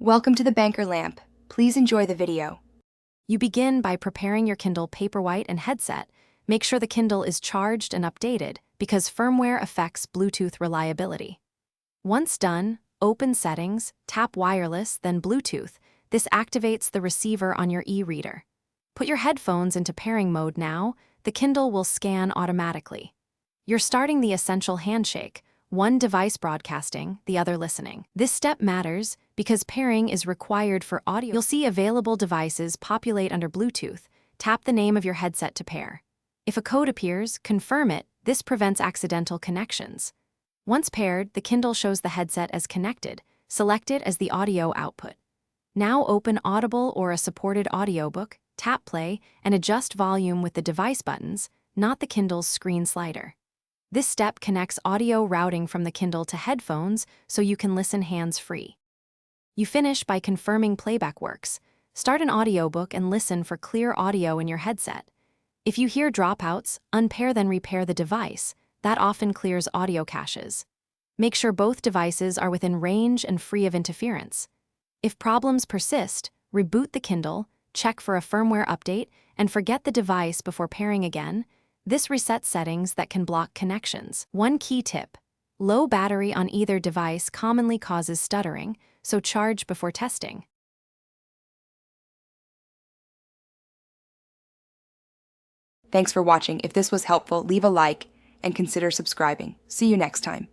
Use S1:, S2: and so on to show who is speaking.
S1: Welcome to the Banker Lamp. Please enjoy the video.
S2: You begin by preparing your Kindle Paperwhite and headset. Make sure the Kindle is charged and updated because firmware affects Bluetooth reliability. Once done, open Settings, tap Wireless, then Bluetooth. This activates the receiver on your e-reader. Put your headphones into pairing mode now. The Kindle will scan automatically. You're starting the essential handshake, one device broadcasting, the other listening. This step matters because pairing is required for audio. You'll see available devices populate under Bluetooth. Tap the name of your headset to pair. If a code appears, confirm it. This prevents accidental connections. Once paired, the Kindle shows the headset as connected. Select it as the audio output. Now open Audible or a supported audiobook, tap play, and adjust volume with the device buttons, not the Kindle's screen slider. This step connects audio routing from the Kindle to headphones so you can listen hands-free. You finish by confirming playback works. Start an audiobook and listen for clear audio in your headset. If you hear dropouts, unpair then repair the device. That often clears audio caches. Make sure both devices are within range and free of interference. If problems persist, reboot the Kindle, check for a firmware update, and forget the device before pairing again. This resets settings that can block connections. One key tip: low battery on either device commonly causes stuttering, so charge before testing.
S1: Thanks for watching. If this was helpful, leave a like and consider subscribing. See you next time.